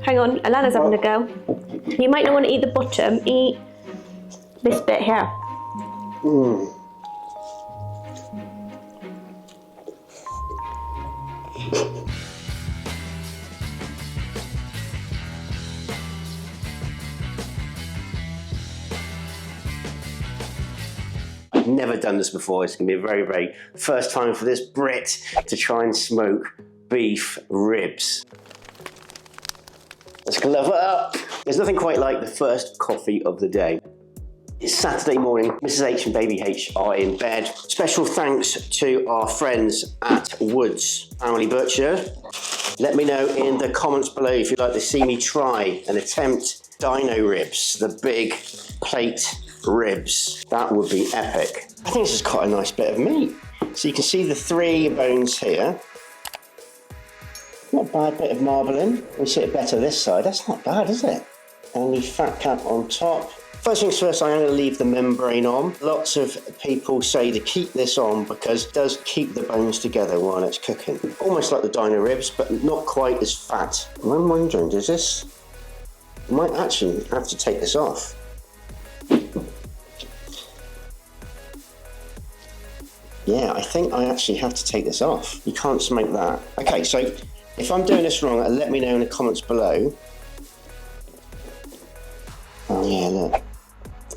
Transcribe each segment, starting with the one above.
Hang on, Alana's having a go. You might not want to eat the bottom, eat this bit here. I've never done this before. It's going to be a very, very first time for this Brit to try and smoke beef ribs. Let's glove it up. There's nothing quite like the first coffee of the day. It's Saturday morning. Mrs. H and Baby H are in bed. Special thanks to our friends at Woods Family Butcher. Let me know in the comments below if you'd like to see me try and attempt dino ribs, the big plate ribs. That would be epic. I think this is quite a nice bit of meat. So you can see the 3 bones here. Not a bad bit of marbling. We see it better this side. That's not bad, is it? Only fat cap on top. First things first, I am going to leave the membrane on. Lots of people say to keep this on because it does keep the bones together while it's cooking. Almost like the dino ribs, but not quite as fat. And I'm wondering, does this... I might actually have to take this off. Yeah, I think I actually have to take this off. You can't smoke that. Okay, so if I'm doing this wrong, let me know in the comments below. Oh yeah, look.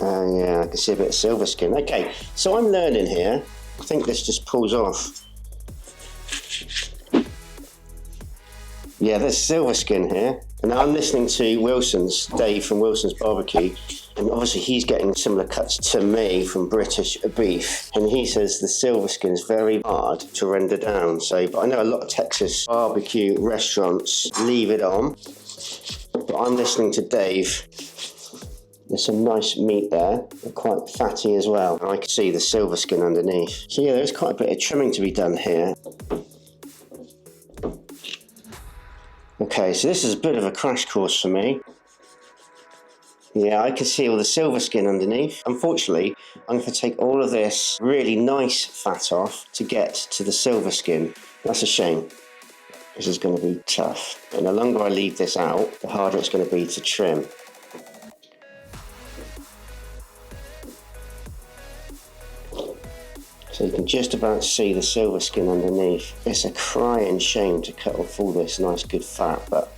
Oh yeah, I can see a bit of silver skin. Okay, so I'm learning here. I think this just pulls off. Yeah, there's silver skin here. And I'm listening to Wilson's, Dave from Wilson's Barbecue. And obviously he's getting similar cuts to me from British beef. And he says the silver skin is very hard to render down. So, but I know a lot of Texas barbecue restaurants leave it on. But I'm listening to Dave. There's some nice meat there, and quite fatty as well. And I can see the silver skin underneath. So yeah, there's quite a bit of trimming to be done here. Okay, so this is a bit of a crash course for me. Yeah, I can see all the silver skin underneath. Unfortunately, I'm going to take all of this really nice fat off to get to the silver skin. That's a shame. This is going to be tough. And the longer I leave this out, the harder it's going to be to trim. So you can just about see the silver skin underneath. It's a crying shame to cut off all this nice good fat, but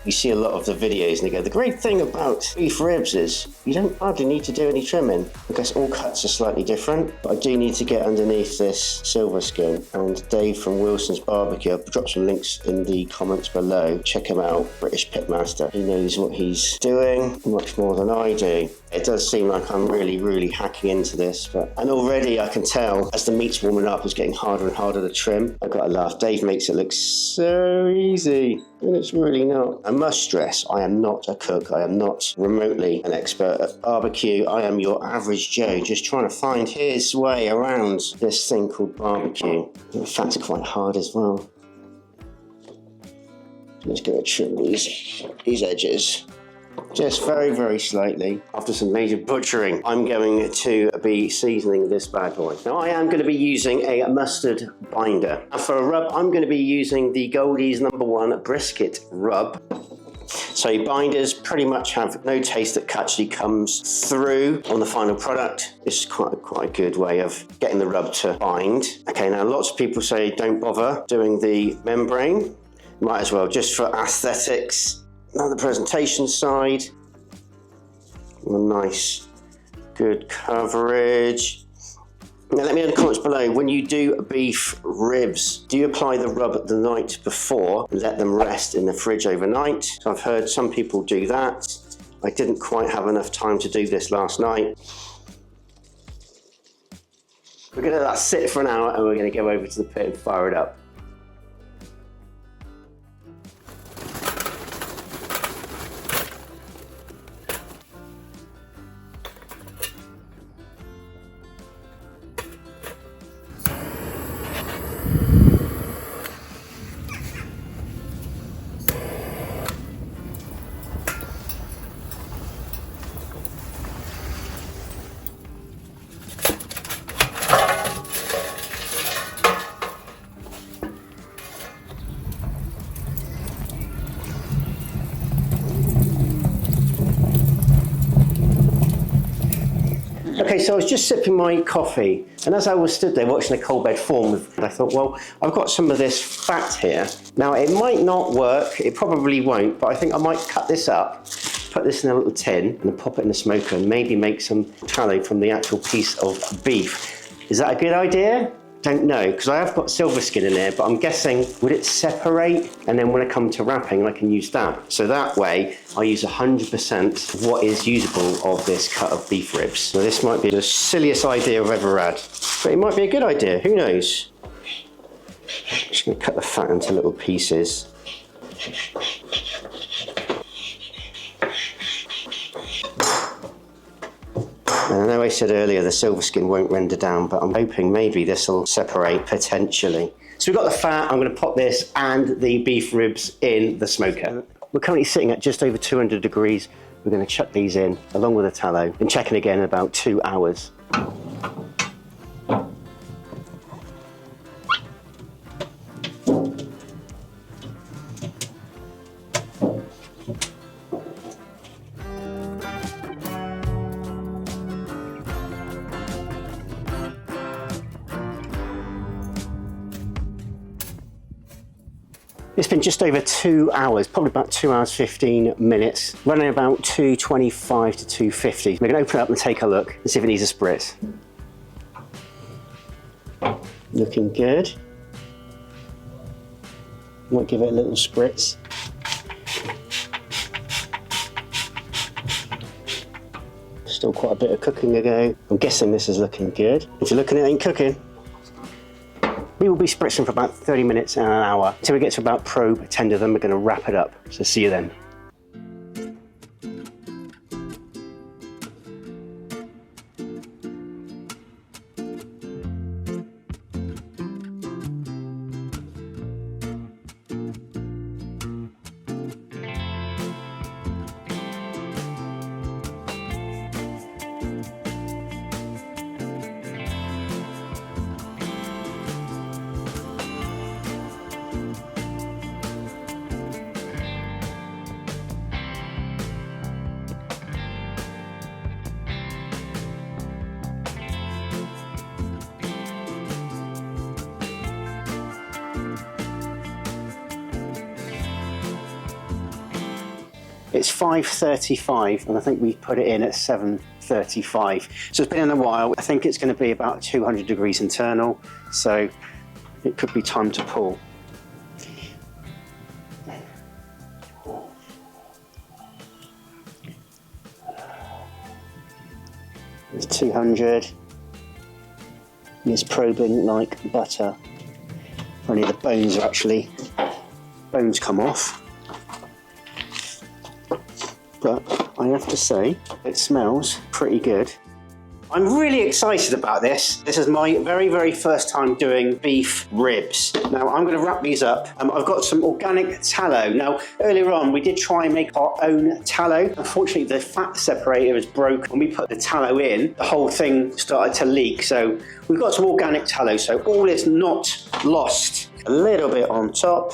you see a lot of the videos and they go, the great thing about beef ribs is you don't hardly need to do any trimming. I guess all cuts are slightly different, but I do need to get underneath this silver skin. And Dave from Wilson's Barbecue, I'll drop some links in the comments below. Check him out, British Pitmaster. He knows what he's doing much more than I do. It does seem like I'm really hacking into this, and already I can tell as the meat's warming up, it's getting harder and harder to trim. I've got to laugh. Dave makes it look so easy, and it's really not. I must stress, I am not a cook. I am not remotely an expert at barbecue. I am your average Joe, just trying to find his way around this thing called barbecue. In fact, it's quite hard as well. I'm just going to trim these edges. Just very slightly. After some major butchering, I'm going to be seasoning this bad boy. Now I am going to be using a mustard binder. And for a rub, I'm going to be using the Goldee's #1 brisket rub. So binders pretty much have no taste that actually comes through on the final product. This is quite a good way of getting the rub to bind. Okay, now lots of people say don't bother doing the membrane. Might as well, just for aesthetics. Now the presentation side, nice, good coverage. Now let me know in the comments below, when you do beef ribs, do you apply the rub the night before and let them rest in the fridge overnight? So I've heard some people do that. I didn't quite have enough time to do this last night. We're going to let that sit for an hour and we're going to go over to the pit and fire it up. Okay, so I was just sipping my coffee, and as I was stood there watching the cold bed form, I thought, well, I've got some of this fat here. Now, it might not work, it probably won't, but I think I might cut this up, put this in a little tin, and then pop it in the smoker, and maybe make some tallow from the actual piece of beef. Is that a good idea? Don't know, because I have got silver skin in there, but I'm guessing, would it separate? And then when I come to wrapping, I can use that. So that way, I use 100% of what is usable of this cut of beef ribs. So this might be the silliest idea I've ever had, but it might be a good idea, who knows? Just gonna cut the fat into little pieces. And I know I said earlier the silver skin won't render down, but I'm hoping maybe this will separate potentially. So we've got the fat, I'm going to pop this and the beef ribs in the smoker. We're currently sitting at just over 200 degrees. We're going to chuck these in along with the tallow and check in again in about 2 hours. It's been just over 2 hours, probably about 2 hours 15 minutes, running about 225 to 250. We're going to open it up and take a look and see if it needs a spritz. Looking good. Might give it a little spritz. Still quite a bit of cooking to go. I'm guessing this is looking good. If you're looking at it ain't cooking. We will be spritzing for about 30 minutes and an hour. Until we get to about probe 10 of them, we're going to wrap it up. So see you then. It's 5:35 and I think we put it in at 7:35. So it's been in a while. I think it's going to be about 200 degrees internal, so it could be time to pull. It's 200. It's probing like butter. Only the bones are actually, bones come off. But I have to say, it smells pretty good. I'm really excited about this. This is my very, very first time doing beef ribs. Now I'm going to wrap these up. I've got some organic tallow. Now earlier on we did try and make our own tallow. Unfortunately the fat separator is broke. When we put the tallow in, the whole thing started to leak. So we've got some organic tallow, so all is not lost. A little bit on top.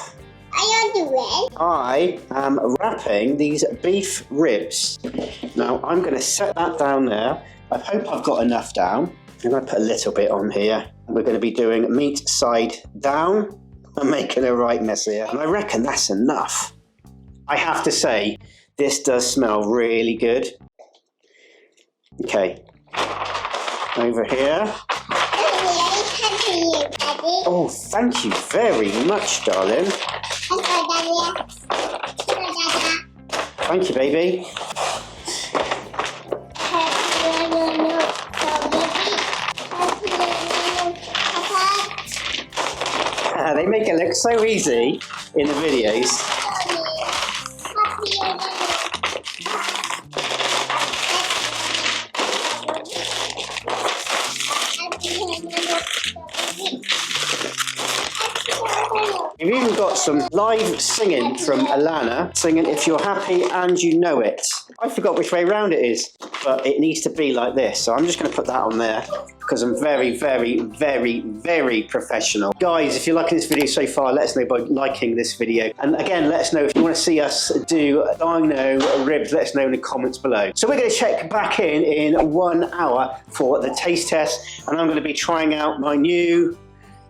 I am wrapping these beef ribs. Now I'm going to set that down there. I hope I've got enough down. I'm going to put a little bit on here. We're going to be doing meat side down. I'm making a right mess here. And I reckon that's enough. I have to say, this does smell really good. Okay. Over here. Oh, thank you very much, darling. Thank you, baby. They make it look so easy in the videos. You've even got got some live singing from Alana, singing If You're Happy and You Know It. I forgot which way round it is, but it needs to be like this. So I'm just going to put that on there because I'm very, very, very, very professional. Guys, if you're liking this video so far, let us know by liking this video. And again, let us know if you want to see us do dino ribs, let us know in the comments below. So we're going to check back in 1 hour for the taste test, and I'm going to be trying out my new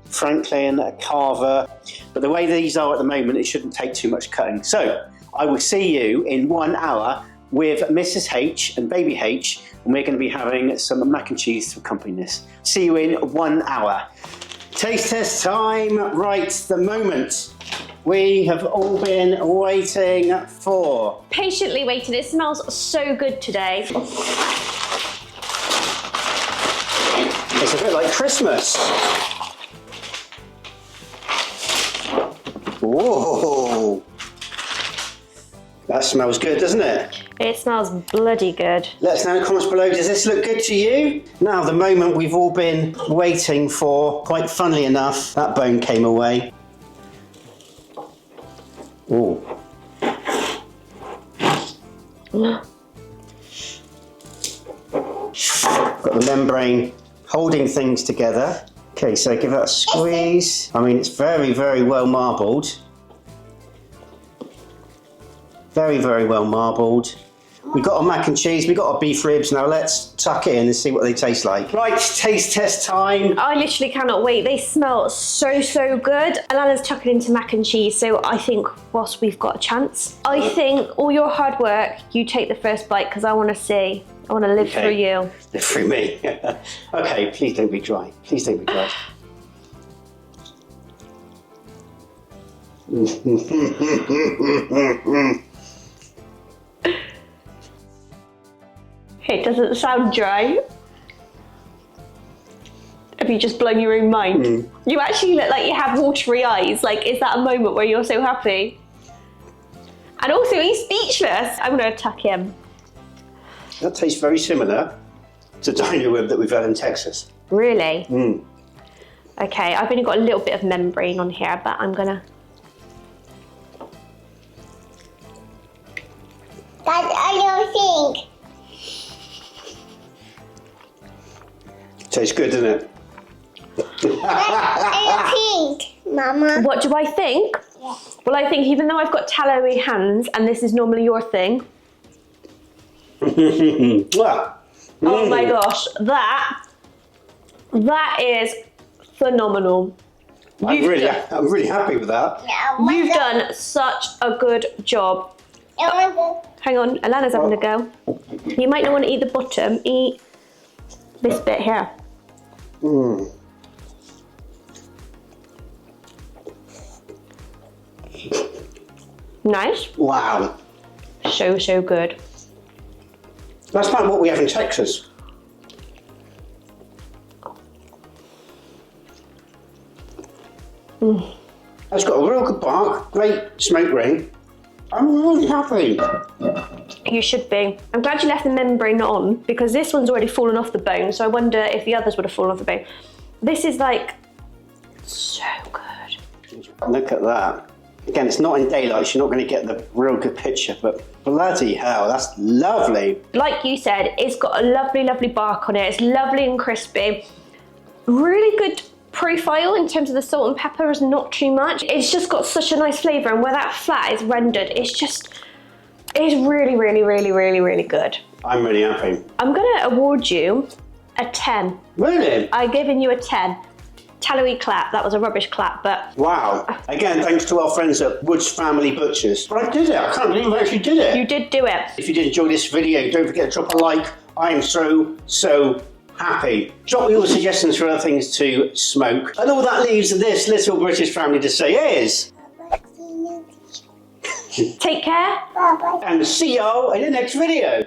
Franklin carver. But the way these are at the moment, it shouldn't take too much cutting. So I will see you in 1 hour with Mrs. H and Baby H, and we're going to be having some mac and cheese to accompany this. See you in 1 hour. Taste test time. Right, the moment we have all been waiting for. Patiently waited. It smells so good today. It's a bit like Christmas. Whoa! That smells good, doesn't it? It smells bloody good. Let us know in the comments below, does this look good to you? Now, the moment we've all been waiting for, quite funnily enough, that bone came away. Ooh. Got the membrane holding things together. Okay, so give it a squeeze. I mean, it's very, very well marbled. Very, very well marbled. We've got our mac and cheese, we've got our beef ribs. Now let's tuck it in and see what they taste like. Right, taste test time. I literally cannot wait. They smell so, so good. Alana's tucking into mac and cheese, so I think whilst we've got a chance, I think all your hard work, you take the first bite because I want to see. I want to live through you. Live through me. Okay, please don't be dry. Please don't be dry. It doesn't sound dry. Have you just blown your own mind? You actually look like you have watery eyes. Like, is that a moment where you're so happy? And also, he's speechless. I'm going to tuck him. That tastes very similar to dino rib that we've had in Texas. Really? Okay, I've only got a little bit of membrane on here, but I'm going to... That I don't think. Tastes good, doesn't it? I think, Mama. What do I think? Yeah. Well, I think even though I've got tallowy hands, and this is normally your thing... Oh my gosh, that is phenomenal. I'm really happy with that. Yeah, You've done such a good job. Hang on, Alana's having a go. You might not want to eat the bottom, eat this bit here. Nice. Wow. So, so good. That's like what we have in Texas. That's got a real good bark, great smoke ring. I'm really happy. You should be. I'm glad you left the membrane on because this one's already fallen off the bone, so I wonder if the others would have fallen off the bone. This is like so good. Look at that. Again, it's not in daylight, so you're not going to get the real good picture, but bloody hell, that's lovely. Like you said, it's got a lovely, lovely bark on it. It's lovely and crispy. Really good profile in terms of the salt and pepper is not too much. It's just got such a nice flavour, and where that fat is rendered, it's really, really, really, really, really good. I'm really happy. I'm going to award you a 10. Really? I've given you a 10. Tallowy clap, that was a rubbish clap, but... Wow. Again, thanks to our friends at Woods Family Butchers. But I did it, I can't believe I actually did it. You did do it. If you did enjoy this video, don't forget to drop a like. I am so, so happy. Drop me your suggestions for other things to smoke. And all that leaves this little British family to say is... Take care. Bye-bye. And see y'all in the next video.